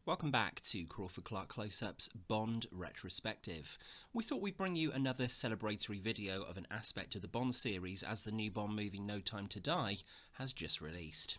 Welcome back to Crawford-Clark Close-Up's Bond Retrospective. We thought we'd bring you another celebratory video of an aspect of the Bond series as the new Bond movie No Time to Die has just released.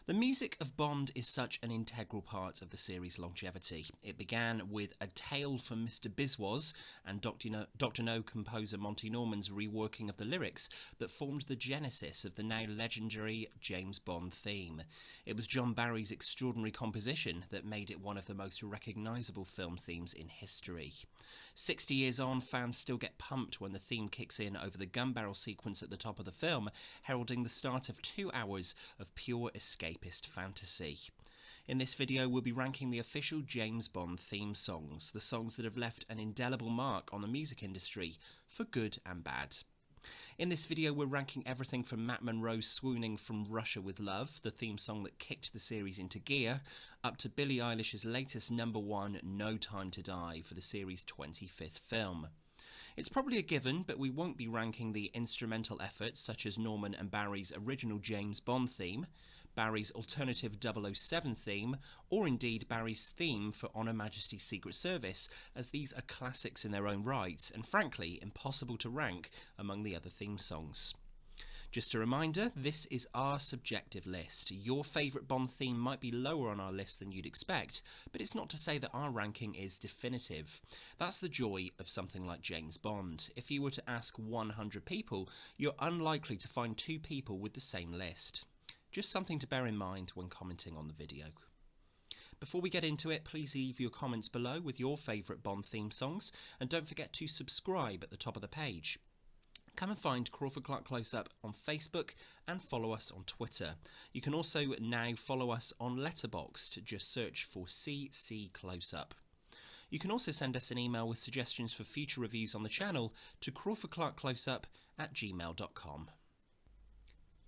The music of Bond is such an integral part of the series' longevity. It began with A Tale from Mr. Biswas and Dr. No composer Monty Norman's reworking of the lyrics that formed the genesis of the now legendary James Bond theme. It was John Barry's extraordinary composition that made it one of the most recognisable film themes in history. 60 years on, fans still get pumped when the theme kicks in over the gun barrel sequence at the top of the film, heralding the start of 2 hours of pure escapist fantasy. In this video we'll be ranking the official James Bond theme songs, the songs that have left an indelible mark on the music industry, for good and bad. In this video we're ranking everything from Matt Monro's swooning From Russia With Love, the theme song that kicked the series into gear, up to Billie Eilish's latest #1 No Time to Die for the series' 25th film. It's probably a given, but we won't be ranking the instrumental efforts such as Norman and Barry's original James Bond theme, Barry's alternative 007 theme, or indeed Barry's theme for On Her Majesty's Secret Service, as these are classics in their own right, and frankly impossible to rank among the other theme songs. Just a reminder, this is our subjective list. Your favourite Bond theme might be lower on our list than you'd expect, but it's not to say that our ranking is definitive. That's the joy of something like James Bond. If you were to ask 100 people, you're unlikely to find 2 people with the same list. Just something to bear in mind when commenting on the video. Before we get into it, please leave your comments below with your favourite Bond theme songs, and don't forget to subscribe at the top of the page. Come and find Crawford-Clark Close-Up on Facebook and follow us on Twitter. You can also now follow us on Letterboxd. Just search for CC Close-Up. You can also send us an email with suggestions for future reviews on the channel to crawfordclarkcloseup@gmail.com.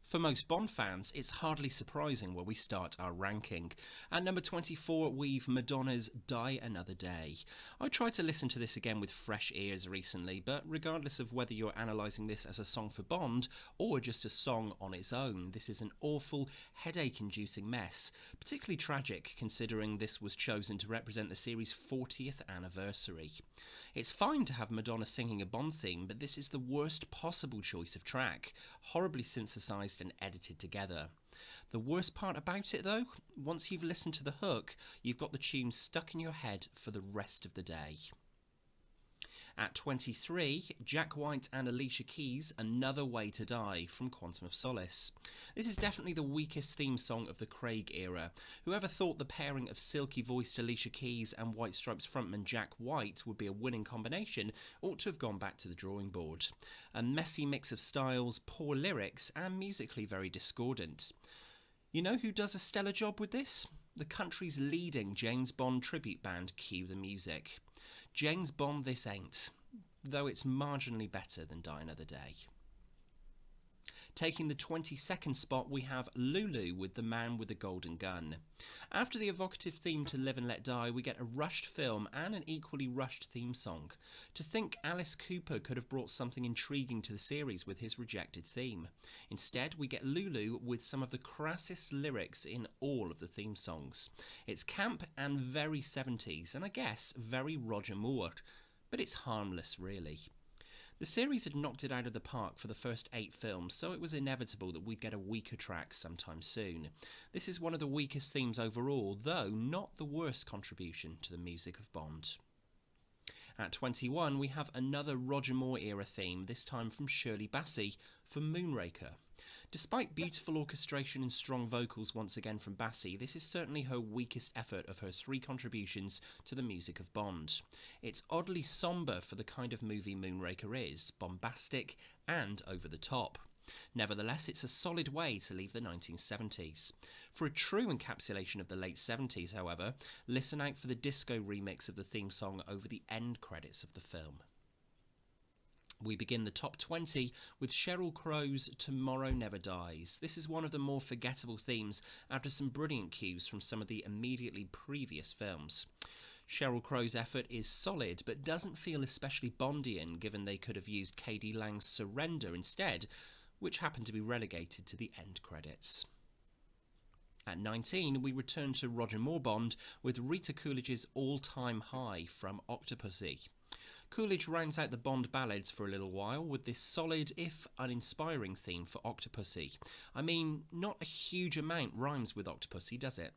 For most Bond fans, it's hardly surprising where we start our ranking. At number 24, we've Madonna's Die Another Day. I tried to listen to this again with fresh ears recently, but regardless of whether you're analysing this as a song for Bond or just a song on its own, this is an awful, headache-inducing mess, particularly tragic considering this was chosen to represent the series' 40th anniversary. It's fine to have Madonna singing a Bond theme, but this is the worst possible choice of track, horribly synthesised and edited together. The worst part about it though, once you've listened to the hook, you've got the tune stuck in your head for the rest of the day. At 23, Jack White and Alicia Keys' Another Way to Die from Quantum of Solace. This is definitely the weakest theme song of the Craig era. Whoever thought the pairing of silky-voiced Alicia Keys and White Stripes frontman Jack White would be a winning combination ought to have gone back to the drawing board. A messy mix of styles, poor lyrics, and musically very discordant. You know who does a stellar job with this? The country's leading James Bond tribute band, Cue the Music. James Bond this ain't, though it's marginally better than Die Another Day. Taking the 22nd spot, we have Lulu with The Man with the Golden Gun. After the evocative theme to Live and Let Die, we get a rushed film and an equally rushed theme song. To think Alice Cooper could have brought something intriguing to the series with his rejected theme. Instead, we get Lulu with some of the crassest lyrics in all of the theme songs. It's camp and very 70s, and I guess very Roger Moore, but it's harmless really. The series had knocked it out of the park for the first 8 films, so it was inevitable that we'd get a weaker track sometime soon. This is one of the weakest themes overall, though not the worst contribution to the music of Bond. At 21, we have another Roger Moore era theme, this time from Shirley Bassey for Moonraker. Despite beautiful orchestration and strong vocals once again from Bassey, this is certainly her weakest effort of her 3 contributions to the music of Bond. It's oddly sombre for the kind of movie Moonraker is, bombastic and over the top. Nevertheless, it's a solid way to leave the 1970s. For a true encapsulation of the late 70s, however, listen out for the disco remix of the theme song over the end credits of the film. We begin the top 20 with Sheryl Crow's Tomorrow Never Dies. This is one of the more forgettable themes after some brilliant cues from some of the immediately previous films. Sheryl Crow's effort is solid, but doesn't feel especially Bondian given they could have used K.D. Lang's Surrender instead, which happened to be relegated to the end credits. At 19, we return to Roger Moore Bond with Rita Coolidge's All-Time High from Octopussy. Coolidge rounds out the Bond ballads for a little while with this solid, if uninspiring, theme for Octopussy. I mean, not a huge amount rhymes with Octopussy, does it?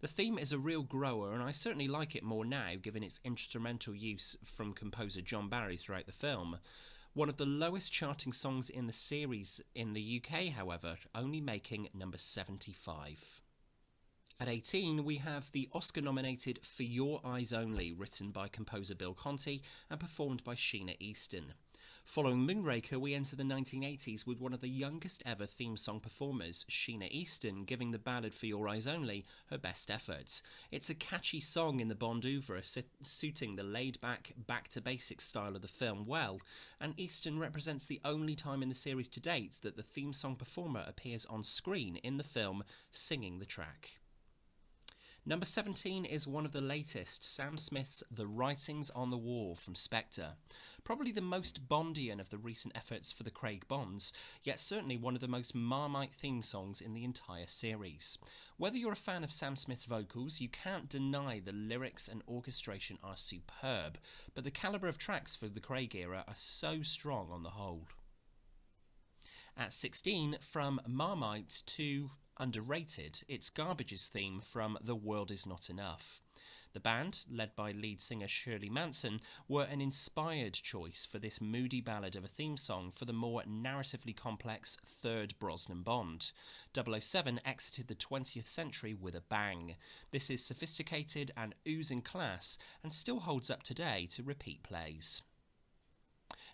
The theme is a real grower, and I certainly like it more now, given its instrumental use from composer John Barry throughout the film. One of the lowest charting songs in the series in the UK, however, only making number 75. At 18, we have the Oscar-nominated For Your Eyes Only, written by composer Bill Conti and performed by Sheena Easton. Following Moonraker, we enter the 1980s with one of the youngest ever theme song performers, Sheena Easton, giving the ballad For Your Eyes Only her best efforts. It's a catchy song in the Bond oeuvre, suiting the laid-back, back-to-basics style of the film well, and Easton represents the only time in the series to date that the theme song performer appears on screen in the film singing the track. Number 17 is one of the latest, Sam Smith's The Writings on the Wall from Spectre. Probably the most Bondian of the recent efforts for the Craig Bonds, yet certainly one of the most Marmite theme songs in the entire series. Whether you're a fan of Sam Smith's vocals, you can't deny the lyrics and orchestration are superb, but the calibre of tracks for the Craig era are so strong on the whole. At 16, from Marmite to underrated, it's Garbage's theme from The World Is Not Enough. The band, led by lead singer Shirley Manson, were an inspired choice for this moody ballad of a theme song for the more narratively complex third Brosnan Bond. 007 exited the 20th century with a bang. This is sophisticated and oozing class and still holds up today to repeat plays.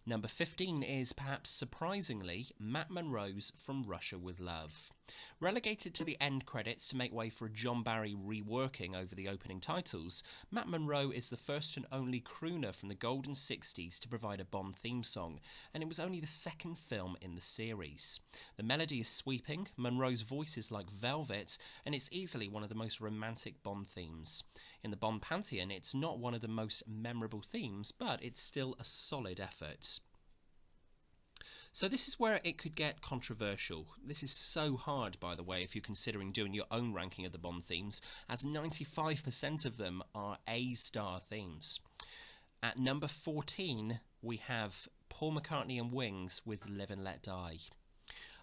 Number 15 is, perhaps surprisingly, Matt Monro's From Russia with Love. Relegated to the end credits to make way for a John Barry reworking over the opening titles, Matt Monro is the first and only crooner from the golden 60s to provide a Bond theme song, and it was only the second film in the series. The melody is sweeping, Monro's voice is like velvet, and it's easily one of the most romantic Bond themes. In the Bond pantheon, it's not one of the most memorable themes, but it's still a solid effort. So this is where it could get controversial. This is so hard, by the way, if you're considering doing your own ranking of the Bond themes, as 95% of them are A-star themes. At number 14, we have Paul McCartney and Wings with Live and Let Die.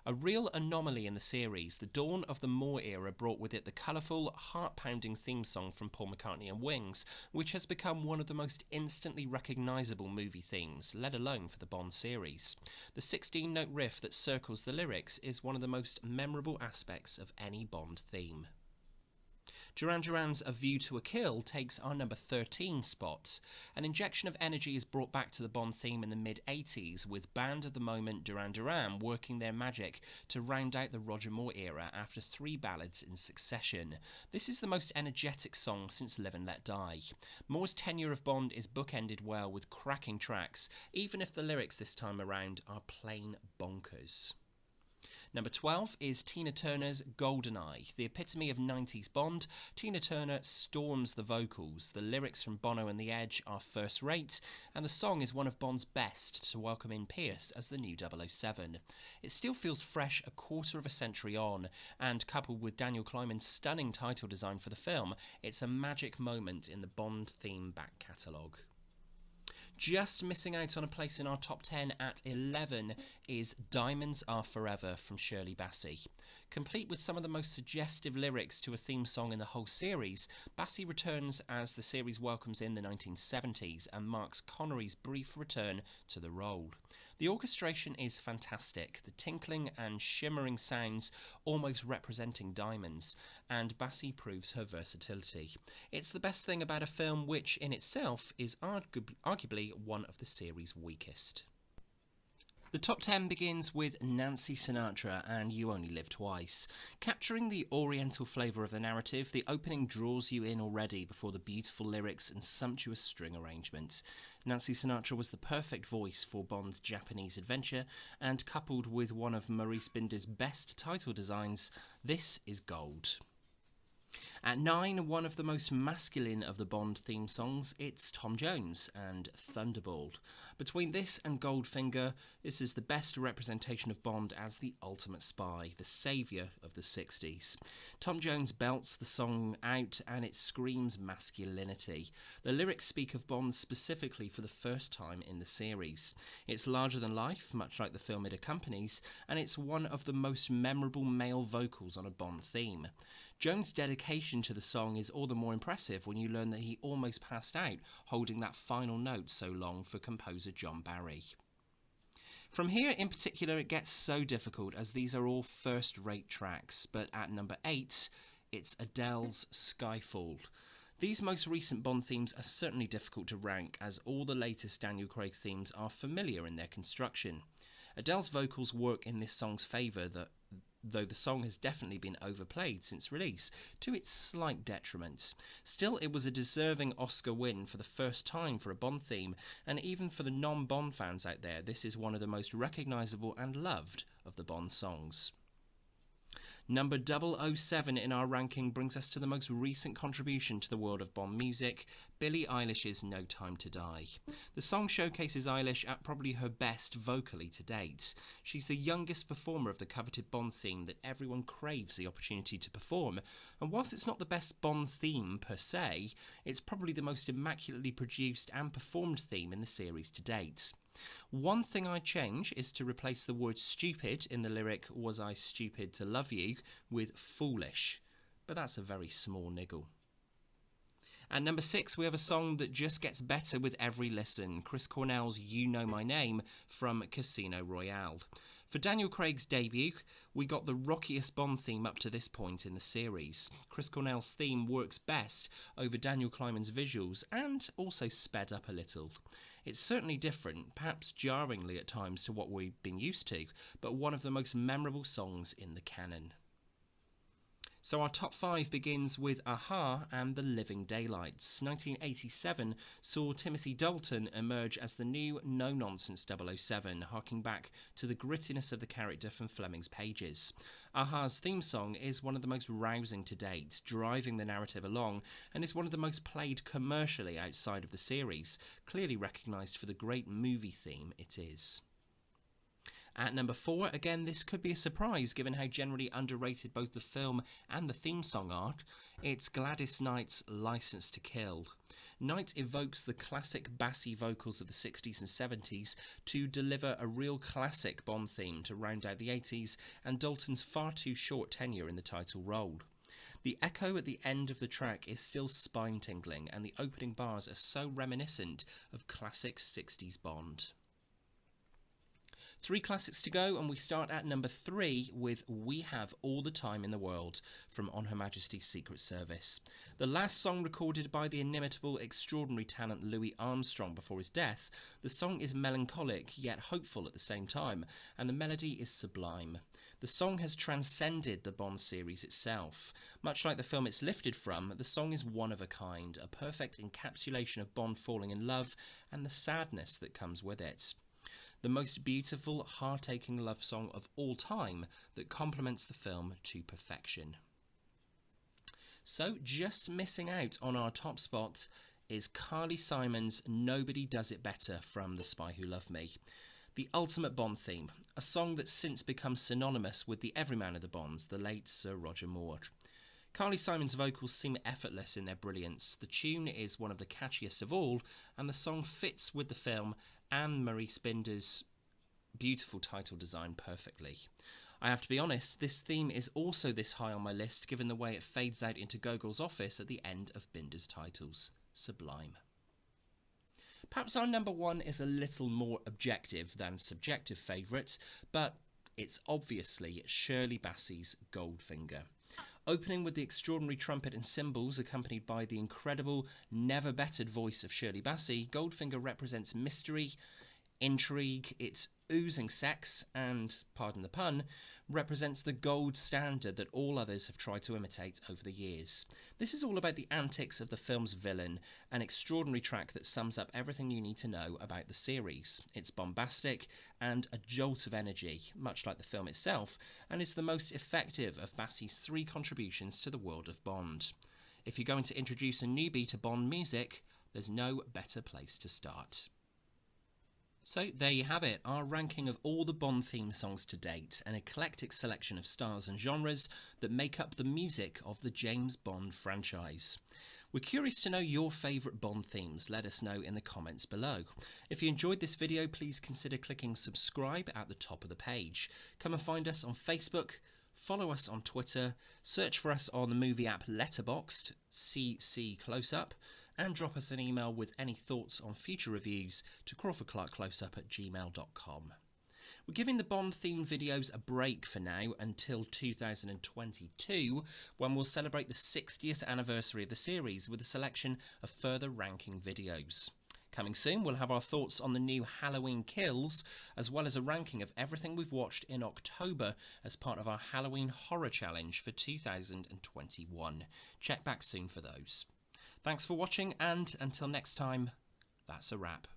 A real anomaly in the series, the dawn of the Moore era brought with it the colourful, heart-pounding theme song from Paul McCartney and Wings, which has become one of the most instantly recognisable movie themes, let alone for the Bond series. The 16-note riff that circles the lyrics is one of the most memorable aspects of any Bond theme. Duran Duran's A View to a Kill takes our number 13 spot. An injection of energy is brought back to the Bond theme in the mid-80s, with band of the moment Duran Duran working their magic to round out the Roger Moore era after 3 ballads in succession. This is the most energetic song since Live and Let Die. Moore's tenure of Bond is bookended well with cracking tracks, even if the lyrics this time around are plain bonkers. Number 12 is Tina Turner's Goldeneye. The epitome of 90s Bond, Tina Turner storms the vocals. The lyrics from Bono and The Edge are first rate, and the song is one of Bond's best to welcome in Pierce as the new 007. It still feels fresh a quarter of a century on, and coupled with Daniel Kleinman's stunning title design for the film, it's a magic moment in the Bond theme back catalogue. Just missing out on a place in our top 10 at 11 is Diamonds Are Forever from Shirley Bassey. Complete with some of the most suggestive lyrics to a theme song in the whole series, Bassey returns as the series welcomes in the 1970s and marks Connery's brief return to the role. The orchestration is fantastic, the tinkling and shimmering sounds almost representing diamonds, and Bassey proves her versatility. It's the best thing about a film which, in itself, is arguably one of the series' weakest. The top 10 begins with Nancy Sinatra and You Only Live Twice. Capturing the oriental flavour of the narrative, the opening draws you in already before the beautiful lyrics and sumptuous string arrangement. Nancy Sinatra was the perfect voice for Bond's Japanese adventure, and coupled with one of Maurice Binder's best title designs, this is gold. At 9, one of the most masculine of the Bond theme songs, it's Tom Jones and Thunderball. Between this and Goldfinger, this is the best representation of Bond as the ultimate spy, the saviour of the 60s. Tom Jones belts the song out and it screams masculinity. The lyrics speak of Bond specifically for the first time in the series. It's larger than life, much like the film it accompanies, and it's one of the most memorable male vocals on a Bond theme. Jones' dedication to the song is all the more impressive when you learn that he almost passed out holding that final note so long for composer John Barry. From here in particular it gets so difficult as these are all first-rate tracks, but at number 8 it's Adele's Skyfall. These most recent Bond themes are certainly difficult to rank as all the latest Daniel Craig themes are familiar in their construction. Adele's vocals work in this song's favour, though the song has definitely been overplayed since release, to its slight detriment. Still, it was a deserving Oscar win for the first time for a Bond theme, and even for the non-Bond fans out there, this is one of the most recognisable and loved of the Bond songs. Number 007 in our ranking brings us to the most recent contribution to the world of Bond music, Billie Eilish's No Time to Die. The song showcases Eilish at probably her best vocally to date. She's the youngest performer of the coveted Bond theme that everyone craves the opportunity to perform, and whilst it's not the best Bond theme per se, it's probably the most immaculately produced and performed theme in the series to date. One thing I'd change is to replace the word stupid in the lyric "Was I stupid to love you" with foolish, but that's a very small niggle. At number 6 we have a song that just gets better with every listen, Chris Cornell's You Know My Name from Casino Royale. For Daniel Craig's debut, we got the rockiest Bond theme up to this point in the series. Chris Cornell's theme works best over Daniel Kleinman's visuals and also sped up a little. It's certainly different, perhaps jarringly at times to what we've been used to, but one of the most memorable songs in the canon. So our top 5 begins with Aha and The Living Daylights. 1987 saw Timothy Dalton emerge as the new no-nonsense 007, harking back to the grittiness of the character from Fleming's pages. Aha's theme song is one of the most rousing to date, driving the narrative along, and is one of the most played commercially outside of the series, clearly recognised for the great movie theme it is. At number 4, again this could be a surprise given how generally underrated both the film and the theme song are, it's Gladys Knight's License to Kill. Knight evokes the classic bassy vocals of the 60s and 70s to deliver a real classic Bond theme to round out the 80s and Dalton's far too short tenure in the title role. The echo at the end of the track is still spine-tingling and the opening bars are so reminiscent of classic 60s Bond. 3 classics to go, and we start at number 3 with We Have All the Time in the World from On Her Majesty's Secret Service. The last song recorded by the inimitable, extraordinary talent Louis Armstrong before his death, the song is melancholic yet hopeful at the same time, and the melody is sublime. The song has transcended the Bond series itself. Much like the film it's lifted from, the song is one of a kind, a perfect encapsulation of Bond falling in love and the sadness that comes with it. The most beautiful, heart-aching love song of all time that complements the film to perfection. So, just missing out on our top spot is Carly Simon's Nobody Does It Better from The Spy Who Loved Me. The ultimate Bond theme, a song that's since become synonymous with the everyman of the Bonds, the late Sir Roger Moore. Carly Simon's vocals seem effortless in their brilliance, the tune is one of the catchiest of all, and the song fits with the film and Maurice Binder's beautiful title design perfectly. I have to be honest, this theme is also this high on my list given the way it fades out into Gogol's office at the end of Binder's titles. Sublime. Perhaps our number 1 is a little more objective than subjective favourite, but it's obviously Shirley Bassey's Goldfinger. Opening with the extraordinary trumpet and cymbals accompanied by the incredible, never-bettered voice of Shirley Bassey, Goldfinger represents mystery, intrigue, it's oozing sex and, pardon the pun, represents the gold standard that all others have tried to imitate over the years. This is all about the antics of the film's villain, an extraordinary track that sums up everything you need to know about the series. It's bombastic and a jolt of energy, much like the film itself, and is the most effective of Bassie's 3 contributions to the world of Bond. If you're going to introduce a newbie to Bond music, there's no better place to start. So there you have it, our ranking of all the Bond theme songs to date, an eclectic selection of styles and genres that make up the music of the James Bond franchise. We're curious to know your favourite Bond themes, let us know in the comments below. If you enjoyed this video, please consider clicking subscribe at the top of the page. Come and find us on Facebook, follow us on Twitter, search for us on the movie app Letterboxd, CC Close-Up, and drop us an email with any thoughts on future reviews to crawfordclarkcloseup@gmail.com. We're giving the Bond-themed videos a break for now until 2022, when we'll celebrate the 60th anniversary of the series with a selection of further ranking videos. Coming soon, we'll have our thoughts on the new Halloween Kills, as well as a ranking of everything we've watched in October as part of our Halloween Horror Challenge for 2021. Check back soon for those. Thanks for watching, and until next time, that's a wrap.